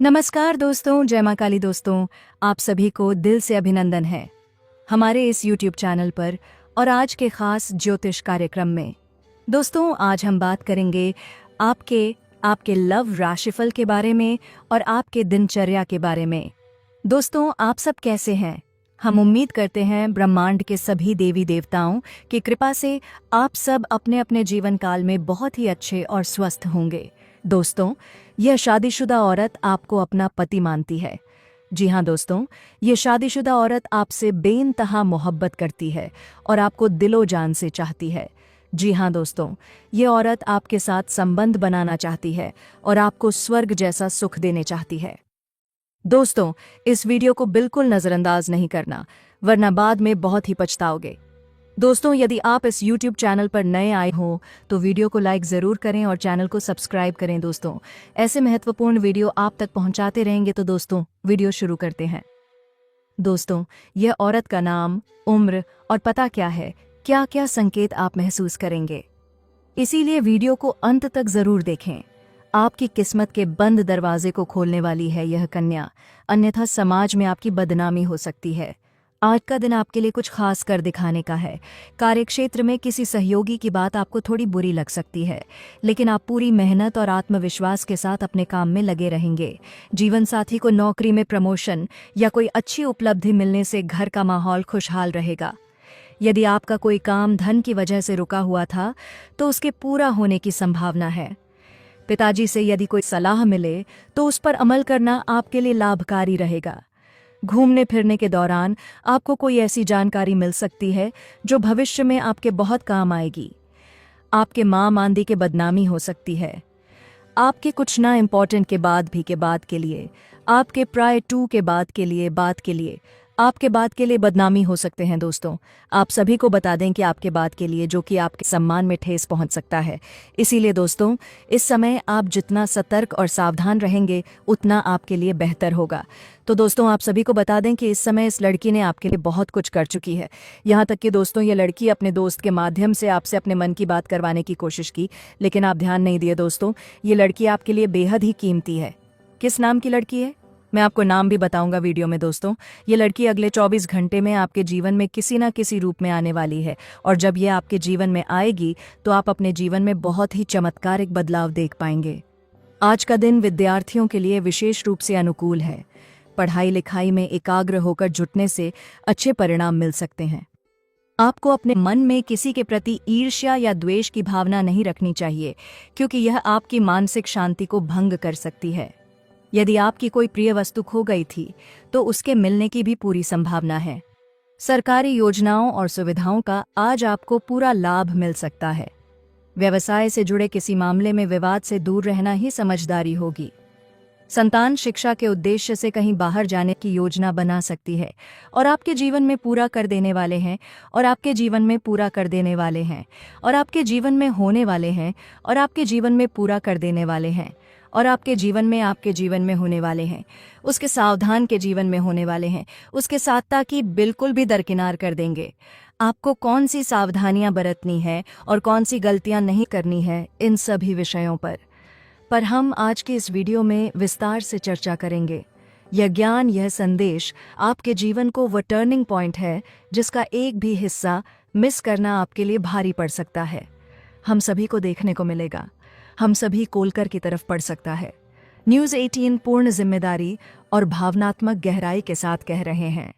नमस्कार दोस्तों, जय माँ काली दोस्तों। आप सभी को दिल से अभिनंदन है हमारे इस YouTube चैनल पर और आज के खास ज्योतिष कार्यक्रम में। दोस्तों, आज हम बात करेंगे आपके लव राशिफल के बारे में और आपके दिनचर्या के बारे में। दोस्तों, आप सब कैसे हैं? हम उम्मीद करते हैं ब्रह्मांड के सभी देवी देवताओं की कृपा से आप सब अपने अपने जीवन काल में बहुत ही अच्छे और स्वस्थ होंगे। दोस्तों, यह शादीशुदा औरत आपको अपना पति मानती है। जी हाँ दोस्तों, ये शादीशुदा औरत आपसे बेइंतहा मोहब्बत करती है और आपको दिलो जान से चाहती है। जी हाँ दोस्तों, ये औरत आपके साथ संबंध बनाना चाहती है और आपको स्वर्ग जैसा सुख देने चाहती है। दोस्तों, इस वीडियो को बिल्कुल नज़रअंदाज नहीं करना, वरना बाद में बहुत ही पछताओगे। दोस्तों, यदि आप इस YouTube चैनल पर नए आए हो तो वीडियो को लाइक ज़रूर करें और चैनल को सब्सक्राइब करें। दोस्तों, ऐसे महत्वपूर्ण वीडियो आप तक पहुंचाते रहेंगे। तो दोस्तों, वीडियो शुरू करते हैं। दोस्तों, यह औरत का नाम, उम्र और पता क्या है, क्या क्या संकेत आप महसूस करेंगे, इसीलिए वीडियो को अंत तक ज़रूर देखें। आपकी किस्मत के बंद दरवाजे को खोलने वाली है यह कन्या, अन्यथा समाज में आपकी बदनामी हो सकती है। आज का दिन आपके लिए कुछ खास कर दिखाने का है। कार्यक्षेत्र में किसी सहयोगी की बात आपको थोड़ी बुरी लग सकती है, लेकिन आप पूरी मेहनत और आत्मविश्वास के साथ अपने काम में लगे रहेंगे। जीवन साथी को नौकरी में प्रमोशन या कोई अच्छी उपलब्धि मिलने से घर का माहौल खुशहाल रहेगा। यदि आपका कोई काम धन की वजह से रुका हुआ था तो उसके पूरा होने की संभावना है। पिताजी से यदि कोई सलाह मिले तो उस पर अमल करना आपके लिए लाभकारी रहेगा। घूमने फिरने के दौरान आपको कोई ऐसी जानकारी मिल सकती है जो भविष्य में आपके बहुत काम आएगी। आपके माँ मांदी के बदनामी हो सकती है। आपके कुछ ना इम्पोर्टेंट के बाद के लिए, आपके प्राय 2 के बाद के लिए आपके बाद के लिए बदनामी हो सकते हैं। दोस्तों, आप सभी को बता दें कि आपके बाद के लिए, जो कि आपके सम्मान में ठेस पहुंच सकता है। इसीलिए दोस्तों, इस समय आप जितना सतर्क और सावधान रहेंगे उतना आपके लिए बेहतर होगा। तो दोस्तों, आप सभी को बता दें कि इस समय इस लड़की ने आपके लिए बहुत कुछ कर चुकी है। यहाँ तक कि दोस्तों, ये लड़की अपने दोस्त के माध्यम से आपसे अपने मन की बात करवाने की कोशिश की, लेकिन आप ध्यान नहीं दिए। दोस्तों, ये लड़की आपके लिए बेहद ही कीमती है। किस नाम की लड़की है, मैं आपको नाम भी बताऊंगा वीडियो में। दोस्तों, ये लड़की अगले 24 घंटे में आपके जीवन में किसी न किसी रूप में आने वाली है, और जब ये आपके जीवन में आएगी तो आप अपने जीवन में बहुत ही चमत्कारिक बदलाव देख पाएंगे। आज का दिन विद्यार्थियों के लिए विशेष रूप से अनुकूल है। पढ़ाई लिखाई में एकाग्र होकर जुटने से अच्छे परिणाम मिल सकते हैं। आपको अपने मन में किसी के प्रति ईर्ष्या या द्वेष की भावना नहीं रखनी चाहिए, क्योंकि यह आपकी मानसिक शांति को भंग कर सकती है। यदि आपकी कोई प्रिय वस्तु खो गई थी तो उसके मिलने की भी पूरी संभावना है। सरकारी योजनाओं और सुविधाओं का आज आपको पूरा लाभ मिल सकता है। व्यवसाय से जुड़े किसी मामले में विवाद से दूर रहना ही समझदारी होगी। संतान शिक्षा के उद्देश्य से कहीं बाहर जाने की योजना बना सकती है और आपके जीवन में पूरा कर देने वाले हैं, और आपके जीवन में पूरा कर देने वाले हैं, और आपके जीवन में होने वाले हैं, और आपके जीवन में पूरा कर देने वाले हैं, और आपके जीवन में होने वाले हैं। उसके सावधान के जीवन में होने वाले हैं, उसके सात्ता की बिल्कुल भी दरकिनार कर देंगे। आपको कौन सी सावधानियां बरतनी है और कौन सी गलतियां नहीं करनी है, इन सभी विषयों पर हम आज के इस वीडियो में विस्तार से चर्चा करेंगे। यह ज्ञान, यह संदेश आपके जीवन को वो टर्निंग पॉइंट है जिसका एक भी हिस्सा मिस करना आपके लिए भारी पड़ सकता है। हम सभी को देखने को मिलेगा, हम सभी कोलकर की तरफ पड़ सकता है। न्यूज़ 18 पूर्ण जिम्मेदारी और भावनात्मक गहराई के साथ कह रहे हैं,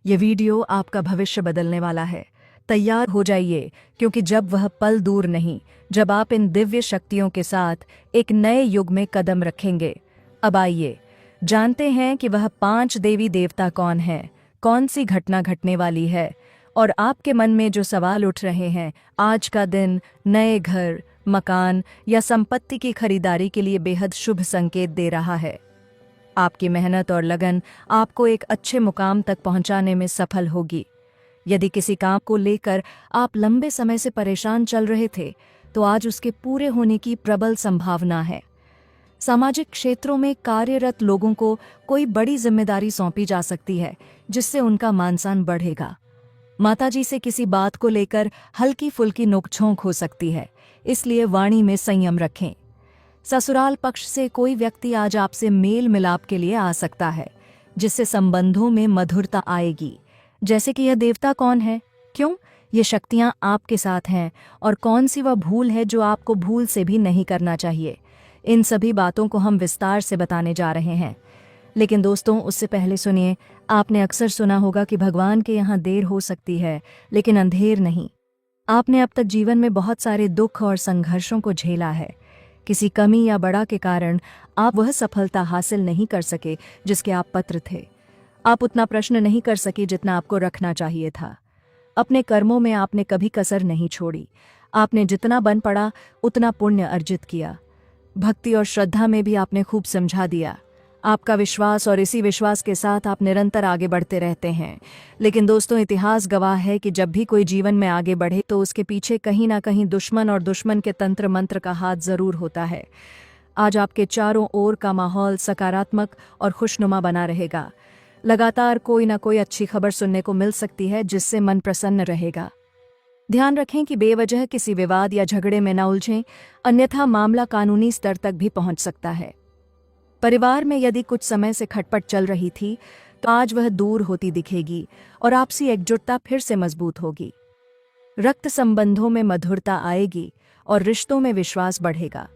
यह वीडियो आपका भविष्य बदलने वाला है। तैयार हो जाइए, क्योंकि जब वह पल दूर नहीं जब आप इन दिव्य शक्तियों के साथ एक नए युग में कदम रखेंगे। अब आइए जानते हैं कि वह 5 देवी देवता कौन है, कौन सी घटना घटने वाली है, और आपके मन में जो सवाल उठ रहे हैं। आज का दिन नए घर, मकान या संपत्ति की खरीदारी के लिए बेहद शुभ संकेत दे रहा है। आपकी मेहनत और लगन आपको एक अच्छे मुकाम तक पहुंचाने में सफल होगी। यदि किसी काम को लेकर आप लंबे समय से परेशान चल रहे थे तो आज उसके पूरे होने की प्रबल संभावना है। सामाजिक क्षेत्रों में कार्यरत लोगों को कोई बड़ी जिम्मेदारी सौंपी जा सकती है, जिससे उनका मान-सम्मान बढ़ेगा। माताजी से किसी बात को लेकर हल्की फुल्की नोकझोंक हो सकती है, इसलिए वाणी में संयम रखें। ससुराल पक्ष से कोई व्यक्ति आज आपसे मेल मिलाप के लिए आ सकता है, जिससे संबंधों में मधुरता आएगी। जैसे कि यह देवता कौन है, क्यों ये शक्तियां आपके साथ हैं, और कौन सी वह भूल है जो आपको भूल से भी नहीं करना चाहिए। इन सभी बातों को हम विस्तार से बताने जा रहे हैं। लेकिन दोस्तों, उससे पहले सुनिए, आपने अक्सर सुना होगा कि भगवान के यहाँ देर हो सकती है लेकिन अंधेर नहीं। आपने अब तक जीवन में बहुत सारे दुख और संघर्षों को झेला है। किसी कमी या बड़ा के कारण आप वह सफलता हासिल नहीं कर सके जिसके आप पात्र थे। आप उतना प्रश्न नहीं कर सके जितना आपको रखना चाहिए था। अपने कर्मों में आपने कभी कसर नहीं छोड़ी। आपने जितना बन पड़ा उतना पुण्य अर्जित किया। भक्ति और श्रद्धा में भी आपने खूब समझा दिया। आपका विश्वास, और इसी विश्वास के साथ आप निरंतर आगे बढ़ते रहते हैं। लेकिन दोस्तों, इतिहास गवाह है कि जब भी कोई जीवन में आगे बढ़े तो उसके पीछे कहीं ना कहीं दुश्मन और दुश्मन के तंत्र मंत्र का हाथ जरूर होता है। आज आपके चारों ओर का माहौल सकारात्मक और खुशनुमा बना रहेगा। लगातार कोई ना कोई अच्छी खबर सुनने को मिल सकती है जिससे मन प्रसन्न रहेगा। ध्यान रखें कि बेवजह किसी विवाद या झगड़े में न उलझें, अन्यथा मामला कानूनी स्तर तक भी पहुंच सकता है। परिवार में यदि कुछ समय से खटपट चल रही थी तो आज वह दूर होती दिखेगी और आपसी एकजुटता फिर से मजबूत होगी। रक्त संबंधों में मधुरता आएगी और रिश्तों में विश्वास बढ़ेगा।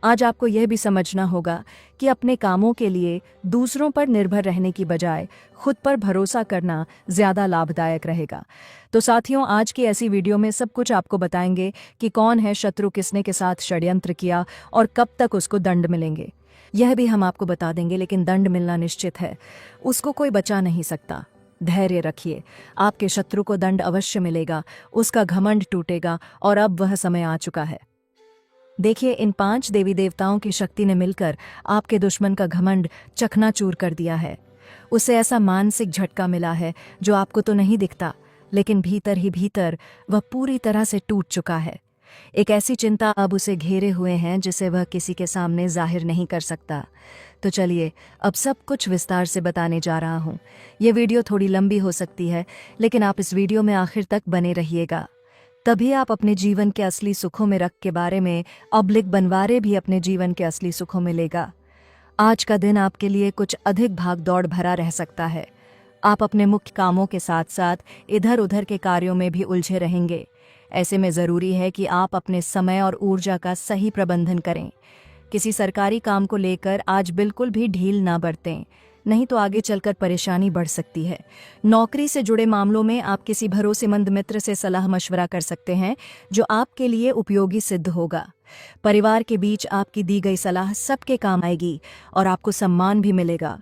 आज आपको यह भी समझना होगा कि अपने कामों के लिए दूसरों पर निर्भर रहने की बजाय खुद पर भरोसा करना ज्यादा लाभदायक रहेगा। तो साथियों, आज की ऐसी वीडियो में सब कुछ आपको बताएंगे कि कौन है शत्रु, किसने के साथ षड्यंत्र किया और कब तक उसको दंड मिलेंगे। यह भी हम आपको बता देंगे, लेकिन दंड मिलना निश्चित है, उसको कोई बचा नहीं सकता। धैर्य रखिए, आपके शत्रु को दंड अवश्य मिलेगा, उसका घमंड टूटेगा और अब वह समय आ चुका है। देखिए, इन 5 देवी देवताओं की शक्ति ने मिलकर आपके दुश्मन का घमंड चकनाचूर कर दिया है। उसे ऐसा मानसिक झटका मिला है जो आपको तो नहीं दिखता, लेकिन भीतर ही भीतर वह पूरी तरह से टूट चुका है। एक ऐसी चिंता अब उसे घेरे हुए हैं जिसे वह किसी के सामने जाहिर नहीं कर सकता। तो चलिए, अब सब कुछ विस्तार से बताने जा रहा हूँ। ये वीडियो थोड़ी लंबी हो सकती है, लेकिन आप इस वीडियो में आखिर तक बने रहिएगा। तभी आप अपने जीवन के असली सुखों में रख के बारे में बनवारे भी अपने जीवन के असली सुखों में लेगा। आज का दिन आपके लिए कुछ अधिक भाग दौड़ भरा रह सकता है। आप अपने मुख्य कामों के साथ साथ इधर उधर के कार्यों में भी उलझे रहेंगे। ऐसे में ज़रूरी है कि आप अपने समय और ऊर्जा का सही प्रबंधन करें। किसी सरकारी काम को लेकर आज बिल्कुल भी ढील ना बरतें, नहीं तो आगे चलकर परेशानी बढ़ सकती है। नौकरी से जुड़े मामलों में आप किसी भरोसेमंद मित्र से सलाह मशवरा कर सकते हैं, जो आपके लिए उपयोगी सिद्ध होगा। परिवार के बीच आपकी दी गई सलाह सबके काम आएगी और आपको सम्मान भी मिलेगा।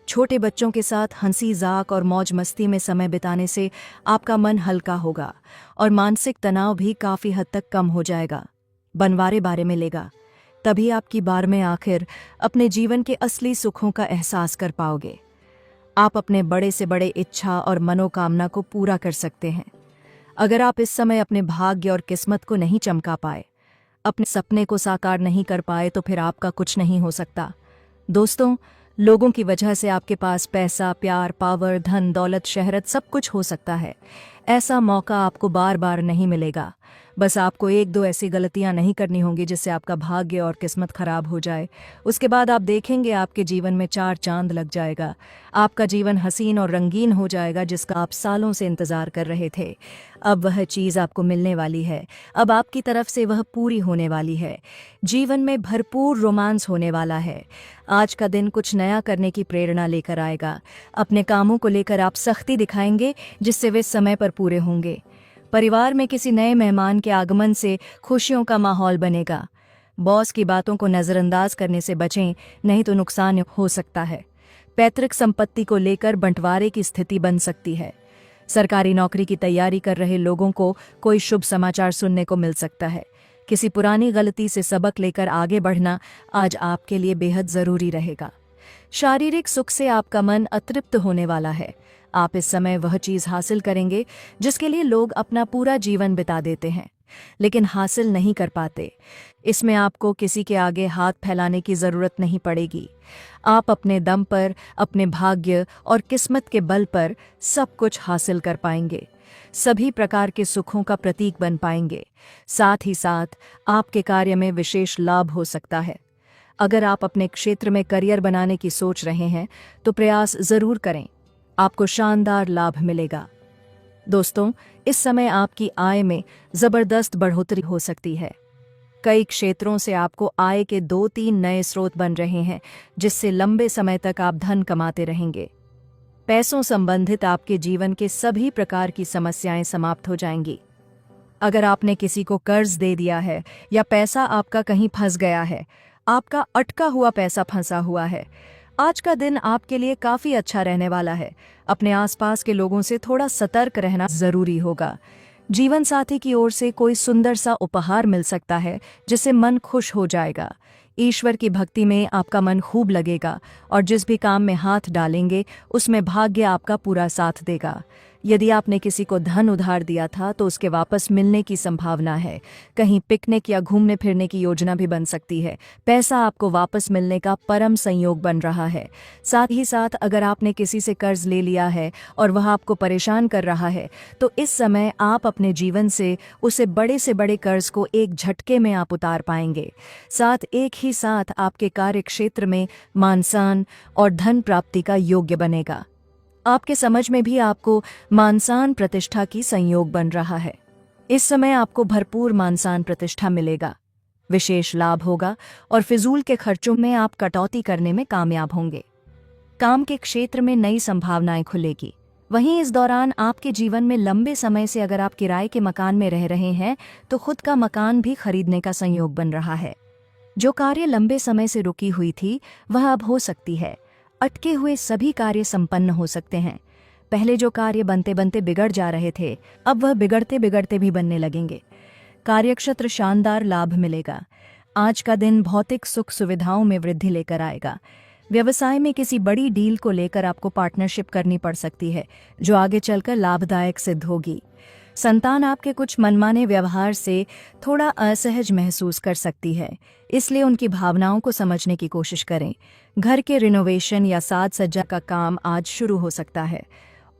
छोटे बच्चों के साथ हंसी जाक और मौज मस्ती में समय बिताने से आपका मन हल्का होगा और मानसिक तनाव भी काफ़ी हद तक कम हो जाएगा। बनवारे बारे में लेगा, तभी आपकी बार में आखिर अपने जीवन के असली सुखों का एहसास कर पाओगे। आप अपने बड़े से बड़े इच्छा और मनोकामना को पूरा कर सकते हैं। अगर आप इस समय अपने भाग्य और किस्मत को नहीं चमका पाए, अपने सपने को साकार नहीं कर पाए, तो फिर आपका कुछ नहीं हो सकता। दोस्तों, लोगों की वजह से आपके पास पैसा, प्यार, पावर, धन, दौलत, शहरत सब कुछ हो सकता है। ऐसा मौका आपको बार बार नहीं मिलेगा। बस आपको 1-2 ऐसी गलतियां नहीं करनी होंगी जिससे आपका भाग्य और किस्मत खराब हो जाए। उसके बाद आप देखेंगे आपके जीवन में 4 चांद लग जाएगा। आपका जीवन हसीन और रंगीन हो जाएगा, जिसका आप सालों से इंतजार कर रहे थे। अब वह चीज़ आपको मिलने वाली है। अब आपकी तरफ से वह पूरी होने वाली है। जीवन में भरपूर रोमांस होने वाला है। आज का दिन कुछ नया करने की प्रेरणा लेकर आएगा। अपने कामों को लेकर आप सख्ती दिखाएंगे, जिससे वे समय पर पूरे होंगे। परिवार में किसी नए मेहमान के आगमन से खुशियों का माहौल बनेगा। बॉस की बातों को नज़रअंदाज करने से बचें, नहीं तो नुकसान हो सकता है। पैतृक संपत्ति को लेकर बंटवारे की स्थिति बन सकती है। सरकारी नौकरी की तैयारी कर रहे लोगों को कोई शुभ समाचार सुनने को मिल सकता है। किसी पुरानी गलती से सबक लेकर आगे बढ़ना आज आपके लिए बेहद ज़रूरी रहेगा। शारीरिक सुख से आपका मन अतृप्त होने वाला है। आप इस समय वह चीज़ हासिल करेंगे जिसके लिए लोग अपना पूरा जीवन बिता देते हैं, लेकिन हासिल नहीं कर पाते। इसमें आपको किसी के आगे हाथ फैलाने की ज़रूरत नहीं पड़ेगी। आप अपने दम पर, अपने भाग्य और किस्मत के बल पर सब कुछ हासिल कर पाएंगे। सभी प्रकार के सुखों का प्रतीक बन पाएंगे। साथ ही साथ आपके कार्य में विशेष लाभ हो सकता है। अगर आप अपने क्षेत्र में करियर बनाने की सोच रहे हैं तो प्रयास जरूर करें, आपको शानदार लाभ मिलेगा। दोस्तों, इस समय आपकी आय में जबरदस्त बढ़ोतरी हो सकती है। कई क्षेत्रों से आपको आय के 2-3 नए स्रोत बन रहे हैं, जिससे लंबे समय तक आप धन कमाते रहेंगे। पैसों संबंधित आपके जीवन के सभी प्रकार की समस्याएं समाप्त हो जाएंगी। अगर आपने किसी को कर्ज दे दिया है या पैसा आपका कहीं फंस गया है, आपका अटका हुआ पैसा फंसा हुआ है, आज का दिन आपके लिए काफी अच्छा रहने वाला है। अपने आसपास के लोगों से थोड़ा सतर्क रहना जरूरी होगा। जीवन साथी की ओर से कोई सुंदर सा उपहार मिल सकता है, जिससे मन खुश हो जाएगा। ईश्वर की भक्ति में आपका मन खूब लगेगा और जिस भी काम में हाथ डालेंगे उसमें भाग्य आपका पूरा साथ देगा। यदि आपने किसी को धन उधार दिया था तो उसके वापस मिलने की संभावना है। कहीं पिकनिक या घूमने फिरने की योजना भी बन सकती है। पैसा आपको वापस मिलने का परम संयोग बन रहा है। साथ ही साथ अगर आपने किसी से कर्ज ले लिया है और वह आपको परेशान कर रहा है, तो इस समय आप अपने जीवन से उसे बड़े से बड़े कर्ज को एक झटके में आप उतार पाएंगे। साथ एक ही साथ आपके कार्य क्षेत्र में मान सम्मान और धन प्राप्ति का योग्य बनेगा। आपके समझ में भी आपको मान सम्मान प्रतिष्ठा की संयोग बन रहा है। इस समय आपको भरपूर मान सम्मान प्रतिष्ठा मिलेगा, विशेष लाभ होगा और फिजूल के खर्चों में आप कटौती करने में कामयाब होंगे। काम के क्षेत्र में नई संभावनाएं खुलेगी। वहीं इस दौरान आपके जीवन में लंबे समय से अगर आप किराए के मकान में रह रहे हैं तो खुद का मकान भी खरीदने का संयोग बन रहा है। जो कार्य लंबे समय से रुकी हुई थी वह अब हो सकती है। अटके हुए सभी कार्य संपन्न हो सकते हैं। पहले जो कार्य बनते बनते बिगड़ जा रहे थे, अब वह बिगड़ते बिगड़ते भी बनने लगेंगे। कार्यक्षेत्र शानदार लाभ मिलेगा। आज का दिन भौतिक सुख सुविधाओं में वृद्धि लेकर आएगा। व्यवसाय में किसी बड़ी डील को लेकर आपको पार्टनरशिप करनी पड़ सकती है, जो आगे चलकर लाभदायक सिद्ध होगी। संतान आपके कुछ मनमाने व्यवहार से थोड़ा असहज महसूस कर सकती है, इसलिए उनकी भावनाओं को समझने की कोशिश करें। घर के रिनोवेशन या साज सज्जा का काम आज शुरू हो सकता है।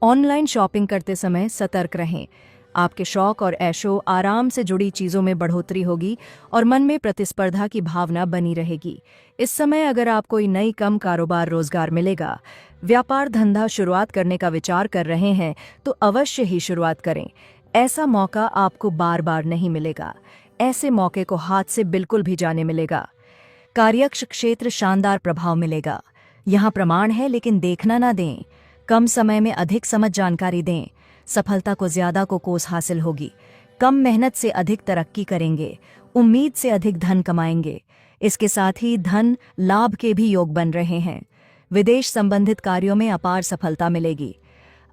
ऑनलाइन शॉपिंग करते समय सतर्क रहें। आपके शौक और ऐशो आराम से जुड़ी चीज़ों में बढ़ोतरी होगी और मन में प्रतिस्पर्धा की भावना बनी रहेगी। इस समय अगर आप कोई नई कम कारोबार रोजगार मिलेगा, व्यापार धंधा शुरुआत करने का विचार कर रहे हैं तो अवश्य ही शुरुआत करें। ऐसा मौका आपको बार बार नहीं मिलेगा। ऐसे मौके को हाथ से बिल्कुल भी जाने मिलेगा। कार्यक्ष क्षेत्र शानदार प्रभाव मिलेगा। यहाँ प्रमाण है, लेकिन देखना ना दें। कम समय में अधिक समझ जानकारी दें। सफलता को ज्यादा को कोस हासिल होगी। कम मेहनत से अधिक तरक्की करेंगे। उम्मीद से अधिक धन कमाएंगे। इसके साथ ही धन लाभ के भी योग बन रहे हैं। विदेश संबंधित कार्यों में अपार सफलता मिलेगी।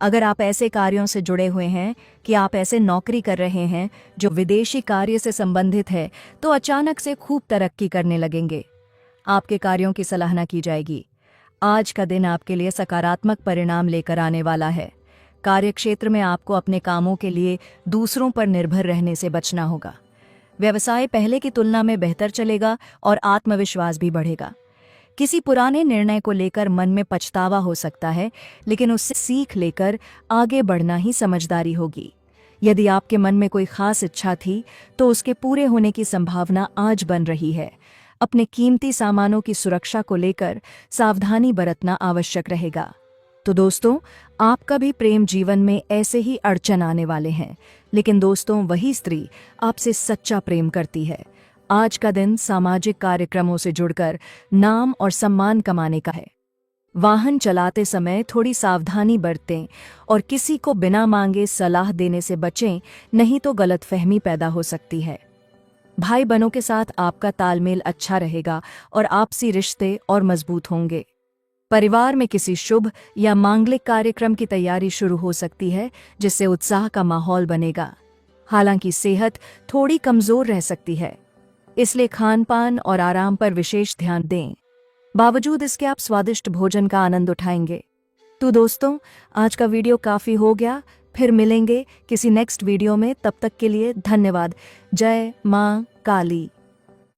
अगर आप ऐसे कार्यों से जुड़े हुए हैं कि आप ऐसे नौकरी कर रहे हैं जो विदेशी कार्य से संबंधित है, तो अचानक से खूब तरक्की करने लगेंगे। आपके कार्यों की सराहना की जाएगी। आज का दिन आपके लिए सकारात्मक परिणाम लेकर आने वाला है। कार्यक्षेत्र में आपको अपने कामों के लिए दूसरों पर निर्भर रहने से बचना होगा। व्यवसाय पहले की तुलना में बेहतर चलेगा और आत्मविश्वास भी बढ़ेगा। किसी पुराने निर्णय को लेकर मन में पछतावा हो सकता है, लेकिन उससे सीख लेकर आगे बढ़ना ही समझदारी होगी। यदि आपके मन में कोई खास इच्छा थी तो उसके पूरे होने की संभावना आज बन रही है। अपने कीमती सामानों की सुरक्षा को लेकर सावधानी बरतना आवश्यक रहेगा। तो दोस्तों, आपका भी प्रेम जीवन में ऐसे ही अड़चन आने वाले हैं, लेकिन दोस्तों वही स्त्री आपसे सच्चा प्रेम करती है। आज का दिन सामाजिक कार्यक्रमों से जुड़कर नाम और सम्मान कमाने का है। वाहन चलाते समय थोड़ी सावधानी बरतें और किसी को बिना मांगे सलाह देने से बचें, नहीं तो गलतफहमी पैदा हो सकती है। भाई बहनों के साथ आपका तालमेल अच्छा रहेगा और आपसी रिश्ते और मजबूत होंगे। परिवार में किसी शुभ या मांगलिक कार्यक्रम की तैयारी शुरू हो सकती है, जिससे उत्साह का माहौल बनेगा। हालांकि सेहत थोड़ी कमजोर रह सकती है, इसलिए खान-पान और आराम पर विशेष ध्यान दें। बावजूद इसके आप स्वादिष्ट भोजन का आनंद उठाएंगे। तो दोस्तों, आज का वीडियो काफ़ी हो गया। फिर मिलेंगे किसी नेक्स्ट वीडियो में। तब तक के लिए धन्यवाद। जय मां काली।